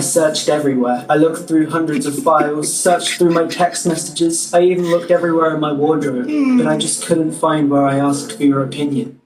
I searched everywhere. I looked through hundreds of files, searched through my text messages. I even looked everywhere in my wardrobe, but I just couldn't find where I asked for your opinion.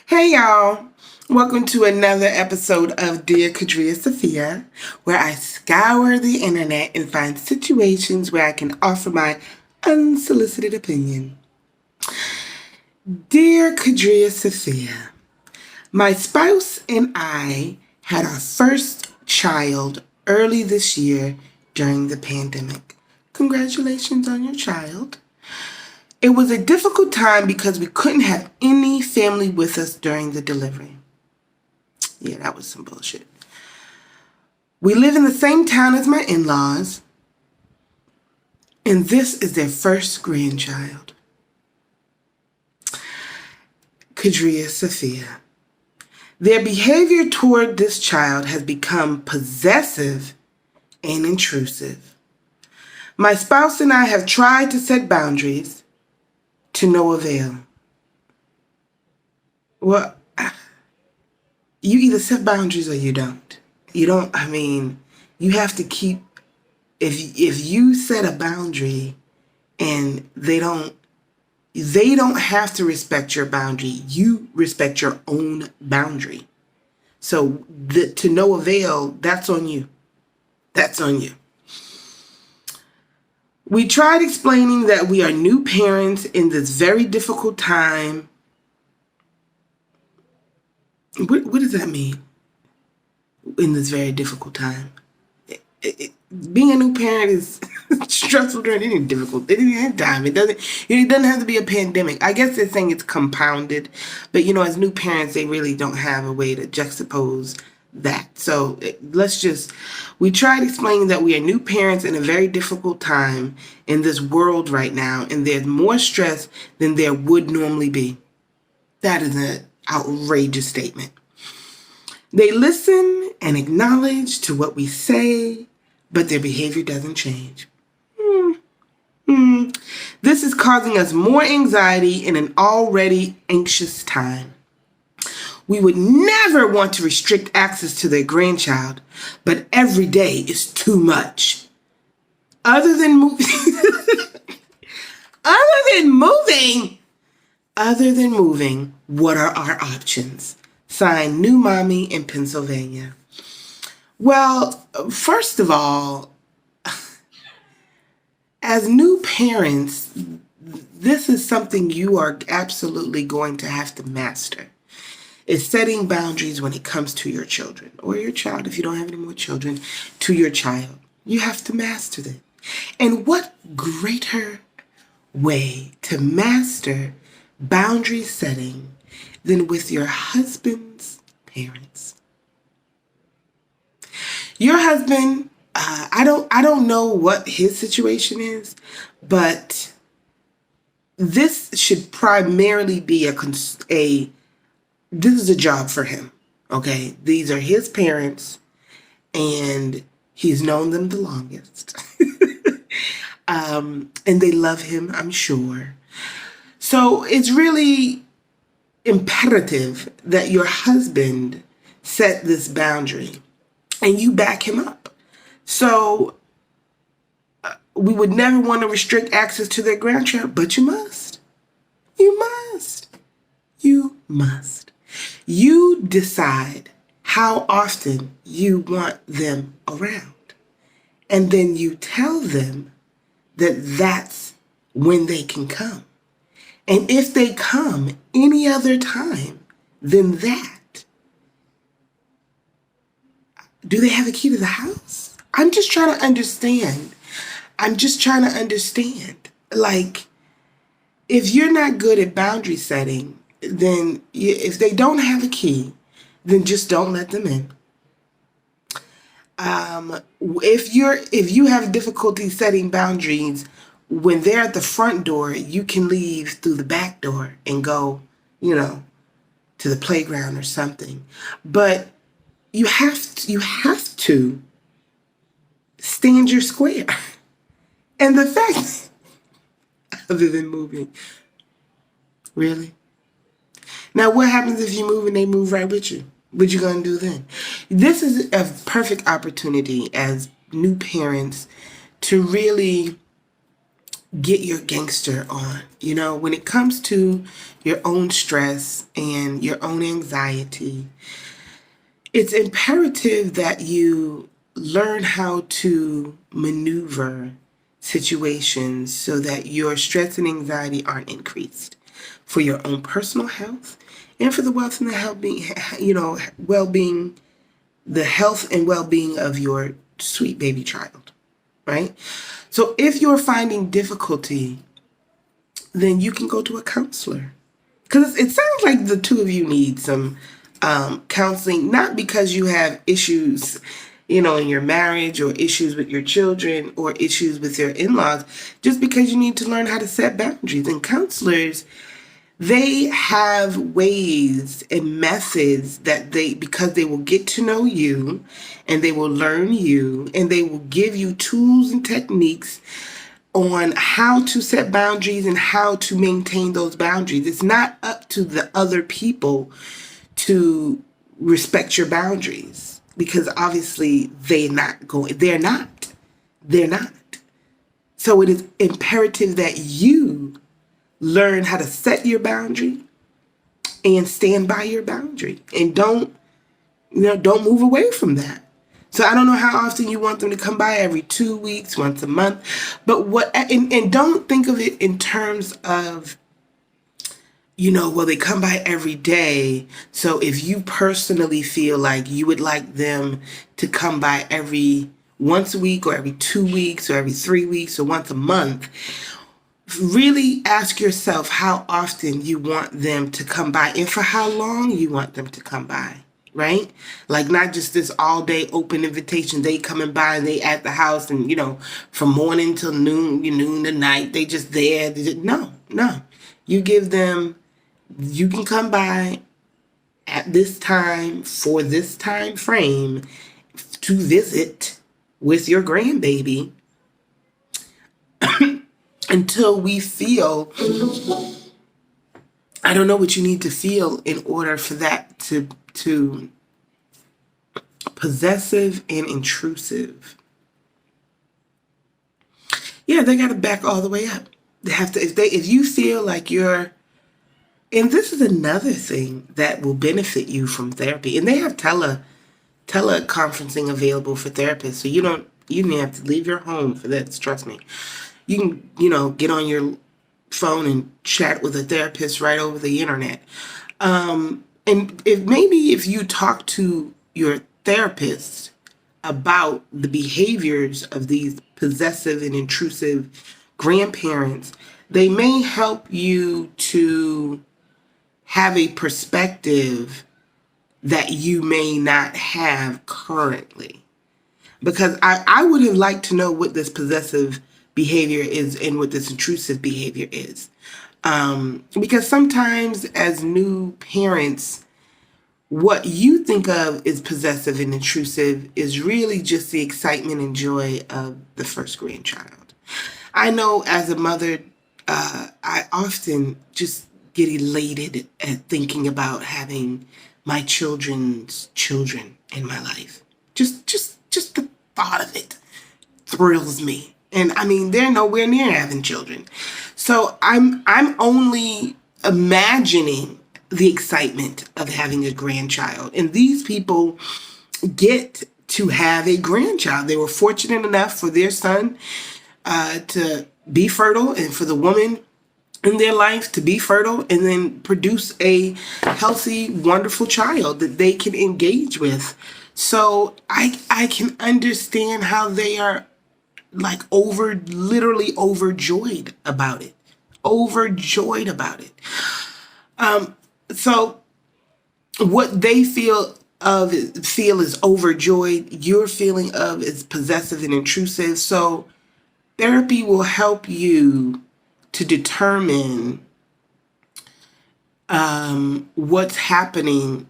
Hey y'all, welcome to another episode of Dear Qadriyyah Safiyyah, where I scour the internet and find situations where I can offer my unsolicited opinion. Dear Qadriyyah Safiyyah, my spouse and I had our first child early this year during the pandemic. Congratulations on your child. It was a difficult time because we couldn't have any family with us during the delivery. Yeah, that was some bullshit. We live in the same town as my in-laws, and this is their first grandchild. Qadriyyah Safiyyah. Their behavior toward this child has become possessive and intrusive. My spouse and I have tried to set boundaries, to no avail. Well, you either set boundaries or you don't. You have to keep, if you set a boundary and they don't have to respect your boundary. You respect your own boundary. So to no avail, that's on you. That's on you. We tried explaining that we are new parents in this very difficult time. What does that mean? In this very difficult time? Being a new parent is stressful during any time. It doesn't have to be a pandemic. I guess they're saying it's compounded, but as new parents, they really don't have a way to juxtapose that. So we tried explaining that we are new parents in a very difficult time in this world right now, and there's more stress than there would normally be. That is an outrageous statement. They listen and acknowledge to what we say, but their behavior doesn't change. This is causing us more anxiety in an already anxious time. We would never want to restrict access to their grandchild, but every day is too much. Other than moving, what are our options? Signed, New Mommy in Pennsylvania. Well, first of all, as new parents, this is something you are absolutely going to have to master. Is setting boundaries when it comes to your children, or your child, if you don't have any more children, to your child. You have to master it. And what greater way to master boundary setting than with your husband's parents? Your husband, I don't know what his situation is, but this should primarily be this is a job for him, okay? These are his parents, and he's known them the longest. And they love him, I'm sure. So it's really imperative that your husband set this boundary, and you back him up. So we would never want to restrict access to their grandchild, but you must. You must. You must. You decide how often you want them around. And then you tell them that that's when they can come. And if they come any other time than that, do they have a key to the house? I'm just trying to understand. Like, if you're not good at boundary setting, then if they don't have a key, then just don't let them in. If you have difficulty setting boundaries, when they're at the front door, you can leave through the back door and go, to the playground or something. But you have to stand your square. And the fact, other than moving, really? Now, what happens if you move and they move right with you? What you gonna do then? This is a perfect opportunity as new parents to really get your gangster on. You know, when it comes to your own stress and your own anxiety, it's imperative that you learn how to maneuver situations so that your stress and anxiety aren't increased for your own personal health and for the wealth and the health being, well-being, the health and well-being of your sweet baby child, right? So if you're finding difficulty, then you can go to a counselor. Because it sounds like the two of you need some counseling, not because you have issues, in your marriage or issues with your children or issues with your in-laws, just because you need to learn how to set boundaries. And counselors, they have ways and methods that because they will get to know you and they will learn you and they will give you tools and techniques on how to set boundaries and how to maintain those boundaries. It's not up to the other people to respect your boundaries because obviously they're not. So it is imperative that you learn how to set your boundary and stand by your boundary and don't move away from that. So I don't know how often you want them to come by, every 2 weeks, once a month, but and don't think of it in terms of, well, they come by every day. So if you personally feel like you would like them to come by every once a week or every 2 weeks or every 3 weeks or once a month, really ask yourself how often you want them to come by and for how long you want them to come by, right? Like not just this all day open invitation. They coming by and they at the house and, from morning till noon to night, they just there. No. You give them, you can come by at this time for this time frame to visit with your grandbaby until we feel, I don't know what you need to feel in order for that to possessive and intrusive. Yeah, they got to back all the way up. They have to, if you feel like you're, and this is another thing that will benefit you from therapy. And they have teleconferencing available for therapists. So you don't have to leave your home for that. Trust me. You can, get on your phone and chat with a therapist right over the internet. And if you talk to your therapist about the behaviors of these possessive and intrusive grandparents, they may help you to have a perspective that you may not have currently. Because I would have liked to know what this possessive behavior is and what this intrusive behavior is. Because sometimes as new parents, what you think of as possessive and intrusive is really just the excitement and joy of the first grandchild. I know as a mother, I often just get elated at thinking about having my children's children in my life. Just the thought of it thrills me. And I mean, they're nowhere near having children. So I'm only imagining the excitement of having a grandchild. And these people get to have a grandchild. They were fortunate enough for their son to be fertile and for the woman in their life to be fertile and then produce a healthy, wonderful child that they can engage with. So I can understand how they are like literally overjoyed about it. So what they feel is overjoyed, your feeling of is possessive and intrusive. So therapy will help you to determine what's happening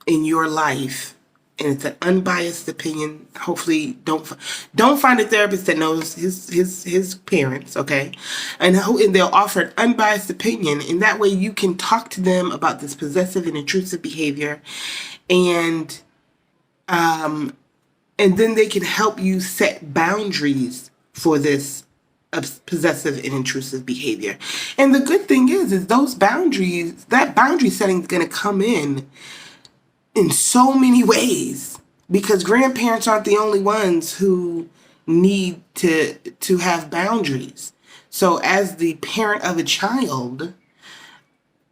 in your life and it's an unbiased opinion. Hopefully, don't find a therapist that knows his parents, okay? And they'll offer an unbiased opinion, and that way you can talk to them about this possessive and intrusive behavior, and then they can help you set boundaries for this possessive and intrusive behavior. And the good thing is those boundaries, that boundary setting is going to come in so many ways, because grandparents aren't the only ones who need to have boundaries. So as the parent of a child,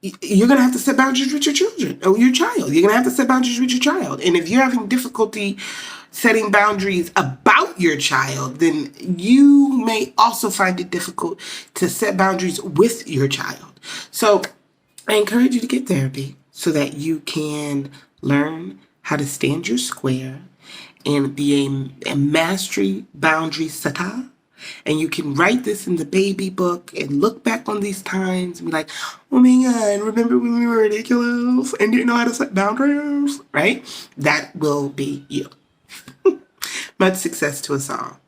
you're going to have to set boundaries with your children or your child. You're going to have to set boundaries with your child. And if you're having difficulty setting boundaries about your child, then you may also find it difficult to set boundaries with your child. So I encourage you to get therapy so that you can learn how to stand your square and be a mastery boundary setter. And you can write this in the baby book and look back on these times and be like, oh my God, remember when we were ridiculous and didn't know how to set boundaries, right? That will be you. Much success to us all.